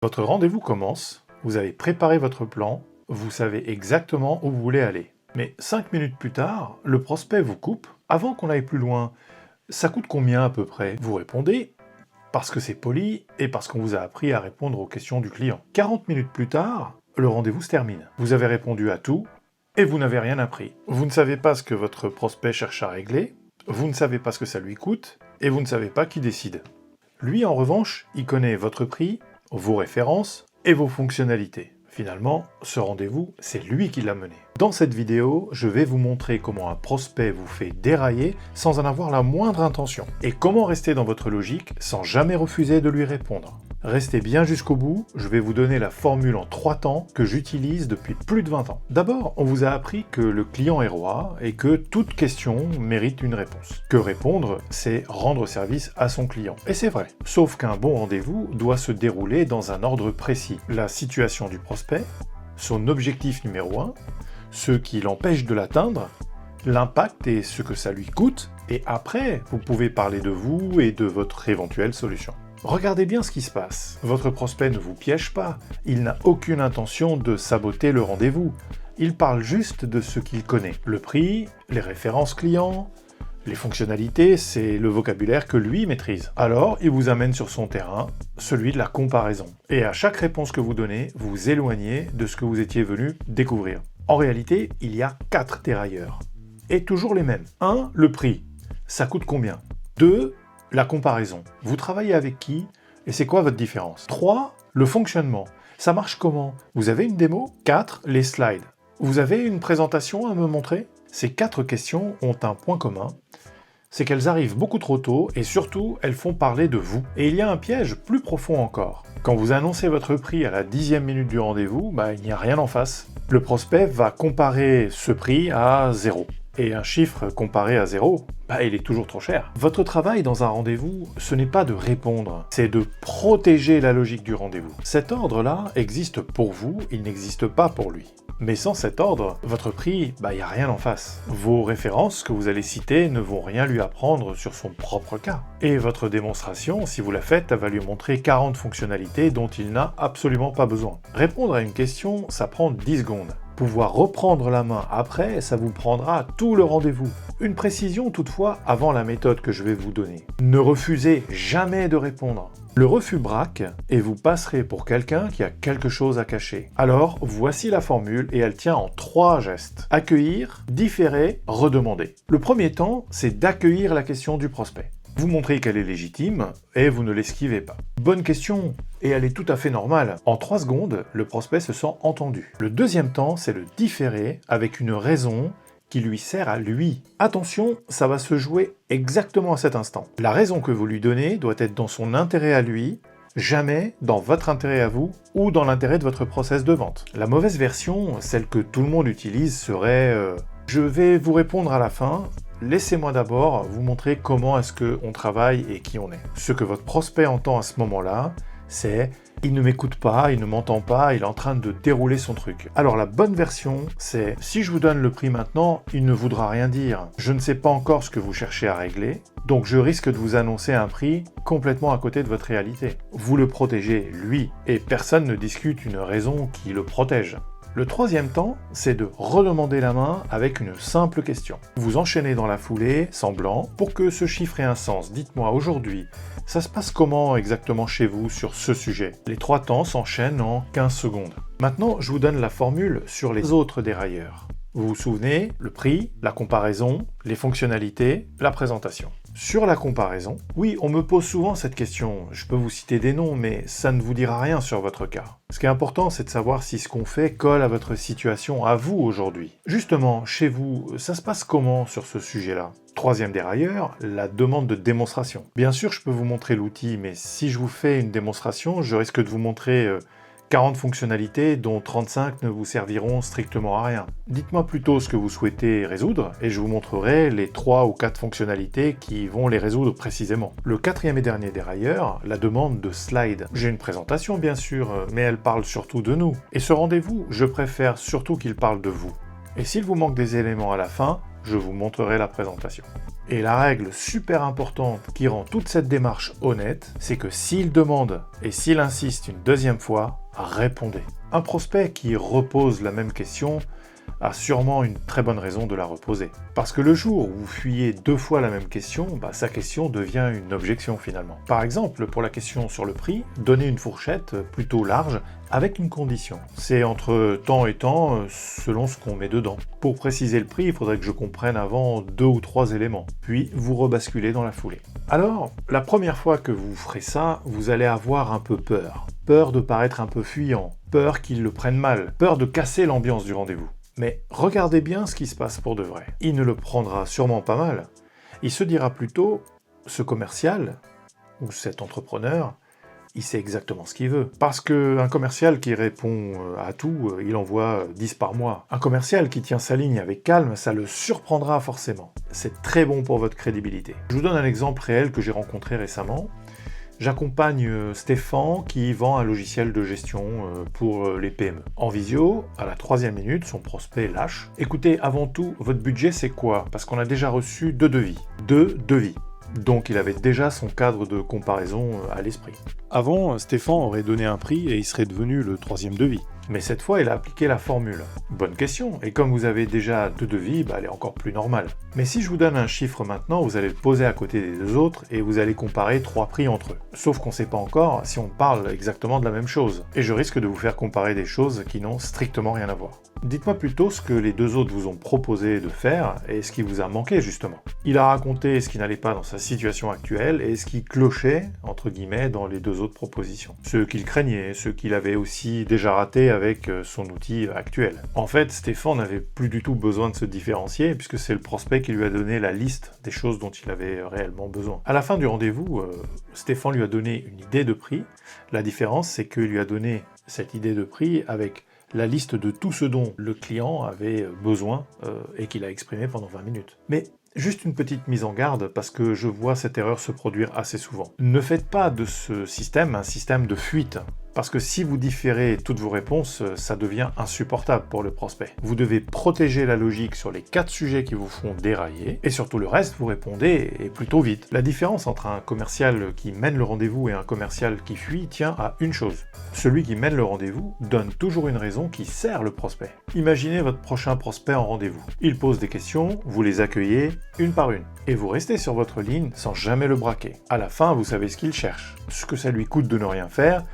Votre rendez-vous commence, vous avez préparé votre plan, vous savez exactement où vous voulez aller. Mais 5 minutes plus tard, le prospect vous coupe. Avant qu'on aille plus loin, ça coûte combien à peu près? Vous répondez parce que c'est poli et parce qu'on vous a appris à répondre aux questions du client. 40 minutes plus tard, le rendez-vous se termine. Vous avez répondu à tout et vous n'avez rien appris. Vous ne savez pas ce que votre prospect cherche à régler, vous ne savez pas ce que ça lui coûte et vous ne savez pas qui décide. Lui, en revanche, il connaît votre prix, vos références et vos fonctionnalités. Finalement, ce rendez-vous, c'est lui qui l'a mené. Dans cette vidéo, je vais vous montrer comment un prospect vous fait dérailler sans en avoir la moindre intention. Et comment rester dans votre logique sans jamais refuser de lui répondre. Restez bien jusqu'au bout, je vais vous donner la formule en 3 temps que j'utilise depuis plus de 20 ans. D'abord, on vous a appris que le client est roi et que toute question mérite une réponse. Que répondre, c'est rendre service à son client. Et c'est vrai. Sauf qu'un bon rendez-vous doit se dérouler dans un ordre précis. La situation du prospect, son objectif numéro 1, ce qui l'empêche de l'atteindre, l'impact et ce que ça lui coûte, et après, vous pouvez parler de vous et de votre éventuelle solution. Regardez bien ce qui se passe. Votre prospect ne vous piège pas. Il n'a aucune intention de saboter le rendez-vous. Il parle juste de ce qu'il connaît. Le prix, les références clients, les fonctionnalités, c'est le vocabulaire que lui maîtrise. Alors, il vous amène sur son terrain, celui de la comparaison. Et à chaque réponse que vous donnez, vous vous éloignez de ce que vous étiez venu découvrir. En réalité, il y a 4 dérailleurs. Et toujours les mêmes. 1. Le prix. Ça coûte combien? 2. La comparaison. Vous travaillez avec qui et c'est quoi votre différence? 3. Le fonctionnement. Ça marche comment? Vous avez une démo? 4. Les slides. Vous avez une présentation à me montrer? Ces 4 questions ont un point commun, c'est qu'elles arrivent beaucoup trop tôt et surtout, elles font parler de vous. Et il y a un piège plus profond encore. Quand vous annoncez votre prix à la 10e minute du rendez-vous, il n'y a rien en face. Le prospect va comparer ce prix à 0. Et un chiffre comparé à 0, il est toujours trop cher. Votre travail dans un rendez-vous, ce n'est pas de répondre, c'est de protéger la logique du rendez-vous. Cet ordre-là existe pour vous, il n'existe pas pour lui. Mais sans cet ordre, votre prix, il n'y a rien en face. Vos références que vous allez citer ne vont rien lui apprendre sur son propre cas. Et votre démonstration, si vous la faites, elle va lui montrer 40 fonctionnalités dont il n'a absolument pas besoin. Répondre à une question, ça prend 10 secondes. Pouvoir reprendre la main après, ça vous prendra tout le rendez-vous. Une précision toutefois avant la méthode que je vais vous donner. Ne refusez jamais de répondre. Le refus braque et vous passerez pour quelqu'un qui a quelque chose à cacher. Alors, voici la formule et elle tient en 3 gestes. Accueillir, différer, redemander. Le premier temps, c'est d'accueillir la question du prospect. Vous montrez qu'elle est légitime et vous ne l'esquivez pas. Bonne question, et elle est tout à fait normale. En 3 secondes, le prospect se sent entendu. Le deuxième temps, c'est le différer avec une raison qui lui sert à lui. Attention, ça va se jouer exactement à cet instant. La raison que vous lui donnez doit être dans son intérêt à lui, jamais dans votre intérêt à vous ou dans l'intérêt de votre process de vente. La mauvaise version, celle que tout le monde utilise, serait je vais vous répondre à la fin. Laissez-moi d'abord vous montrer comment est-ce qu'on travaille et qui on est. Ce que votre prospect entend à ce moment-là, c'est « il ne m'écoute pas, il ne m'entend pas, il est en train de dérouler son truc ». Alors la bonne version, c'est « si je vous donne le prix maintenant, il ne voudra rien dire. Je ne sais pas encore ce que vous cherchez à régler, donc je risque de vous annoncer un prix complètement à côté de votre réalité. » Vous le protégez, lui, et personne ne discute une raison qui le protège. Le troisième temps, c'est de redemander la main avec une simple question. Vous enchaînez dans la foulée, semblant, pour que ce chiffre ait un sens. Dites-moi aujourd'hui, ça se passe comment exactement chez vous sur ce sujet? Les 3 temps s'enchaînent en 15 secondes. Maintenant, je vous donne la formule sur les autres dérailleurs. Vous vous souvenez, le prix, la comparaison, les fonctionnalités, la présentation. Sur la comparaison, oui, on me pose souvent cette question, je peux vous citer des noms, mais ça ne vous dira rien sur votre cas. Ce qui est important, c'est de savoir si ce qu'on fait colle à votre situation, à vous aujourd'hui. Justement, chez vous, ça se passe comment sur ce sujet-là? Troisième dérailleur, la demande de démonstration. Bien sûr, je peux vous montrer l'outil, mais si je vous fais une démonstration, je risque de vous montrer 40 fonctionnalités dont 35 ne vous serviront strictement à rien. Dites-moi plutôt ce que vous souhaitez résoudre et je vous montrerai les 3 ou 4 fonctionnalités qui vont les résoudre précisément. Le 4e et dernier dérailleur, la demande de slide. J'ai une présentation bien sûr, mais elle parle surtout de nous. Et ce rendez-vous, je préfère surtout qu'il parle de vous. Et s'il vous manque des éléments à la fin, je vous montrerai la présentation. Et la règle super importante qui rend toute cette démarche honnête, c'est que s'il demande et s'il insiste une deuxième fois, répondez. Un prospect qui repose la même question a sûrement une très bonne raison de la reposer. Parce que le jour où vous fuyez 2 fois la même question, sa question devient une objection finalement. Par exemple, pour la question sur le prix, donnez une fourchette plutôt large avec une condition. C'est entre temps et temps selon ce qu'on met dedans. Pour préciser le prix, il faudrait que je comprenne avant 2 ou 3 éléments. Puis vous rebasculez dans la foulée. Alors, la première fois que vous ferez ça, vous allez avoir un peu peur. Peur de paraître un peu fuyant, peur qu'ils le prennent mal, peur de casser l'ambiance du rendez-vous. Mais regardez bien ce qui se passe pour de vrai. Il ne le prendra sûrement pas mal. Il se dira plutôt, ce commercial, ou cet entrepreneur, il sait exactement ce qu'il veut. Parce qu'un commercial qui répond à tout, il envoie 10 par mois. Un commercial qui tient sa ligne avec calme, ça le surprendra forcément. C'est très bon pour votre crédibilité. Je vous donne un exemple réel que j'ai rencontré récemment. J'accompagne Stéphane qui vend un logiciel de gestion pour les PME. En visio, à la 3e minute, son prospect lâche. Écoutez, avant tout, votre budget c'est quoi? Parce qu'on a déjà reçu 2 devis. 2 devis. Donc il avait déjà son cadre de comparaison à l'esprit. Avant, Stéphane aurait donné un prix et il serait devenu le 3e devis. Mais cette fois, il a appliqué la formule. Bonne question, et comme vous avez déjà 2 devis, elle est encore plus normale. Mais si je vous donne un chiffre maintenant, vous allez le poser à côté des 2 autres et vous allez comparer 3 prix entre eux. Sauf qu'on ne sait pas encore si on parle exactement de la même chose. Et je risque de vous faire comparer des choses qui n'ont strictement rien à voir. Dites-moi plutôt ce que les 2 autres vous ont proposé de faire et ce qui vous a manqué justement. Il a raconté ce qui n'allait pas dans sa situation actuelle et ce qui clochait, entre guillemets, dans les 2 autres propositions. Ce qu'il craignait, ce qu'il avait aussi déjà raté avec son outil actuel. En fait, Stéphane n'avait plus du tout besoin de se différencier puisque c'est le prospect qui lui a donné la liste des choses dont il avait réellement besoin. À la fin du rendez-vous, Stéphane lui a donné une idée de prix. La différence, c'est qu'il lui a donné cette idée de prix avec la liste de tout ce dont le client avait besoin et qu'il a exprimé pendant 20 minutes. Mais juste une petite mise en garde parce que je vois cette erreur se produire assez souvent. Ne faites pas de ce système un système de fuite. Parce que si vous différez toutes vos réponses, ça devient insupportable pour le prospect. Vous devez protéger la logique sur les 4 sujets qui vous font dérailler, et surtout le reste, vous répondez, et plutôt vite. La différence entre un commercial qui mène le rendez-vous et un commercial qui fuit tient à une chose. Celui qui mène le rendez-vous donne toujours une raison qui sert le prospect. Imaginez votre prochain prospect en rendez-vous. Il pose des questions, vous les accueillez une par une, et vous restez sur votre ligne sans jamais le braquer. À la fin, vous savez ce qu'il cherche, ce que ça lui coûte de ne rien faire,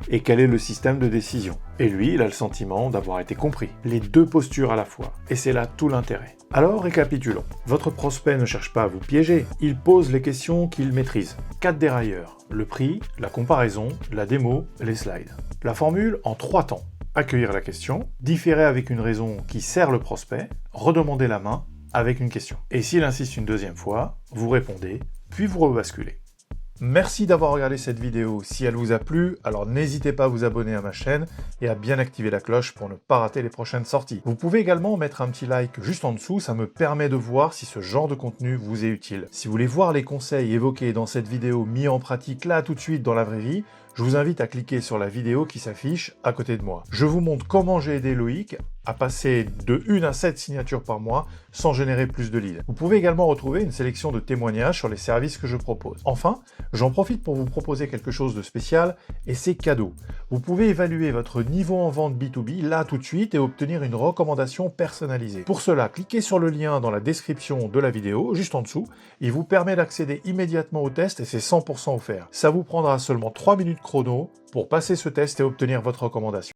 et quel est le système de décision. Et lui, il a le sentiment d'avoir été compris. Les 2 postures à la fois. Et c'est là tout l'intérêt. Alors, récapitulons. Votre prospect ne cherche pas à vous piéger, il pose les questions qu'il maîtrise. 4 dérailleurs. Le prix, la comparaison, la démo, les slides. La formule en 3 temps. Accueillir la question, différer avec une raison qui sert le prospect, redemander la main avec une question. Et s'il insiste une 2e fois, vous répondez, puis vous rebasculez. Merci d'avoir regardé cette vidéo. Si elle vous a plu, alors n'hésitez pas à vous abonner à ma chaîne et à bien activer la cloche pour ne pas rater les prochaines sorties. Vous pouvez également mettre un petit like juste en dessous, ça me permet de voir si ce genre de contenu vous est utile. Si vous voulez voir les conseils évoqués dans cette vidéo mis en pratique là tout de suite dans la vraie vie, je vous invite à cliquer sur la vidéo qui s'affiche à côté de moi. Je vous montre comment j'ai aidé Loïc à passer de 1 à 7 signatures par mois sans générer plus de leads. Vous pouvez également retrouver une sélection de témoignages sur les services que je propose. Enfin, j'en profite pour vous proposer quelque chose de spécial et c'est cadeau. Vous pouvez évaluer votre niveau en vente B2B là tout de suite et obtenir une recommandation personnalisée. Pour cela, cliquez sur le lien dans la description de la vidéo, juste en dessous. Il vous permet d'accéder immédiatement au test et c'est 100% offert. Ça vous prendra seulement 3 minutes chrono pour passer ce test et obtenir votre recommandation.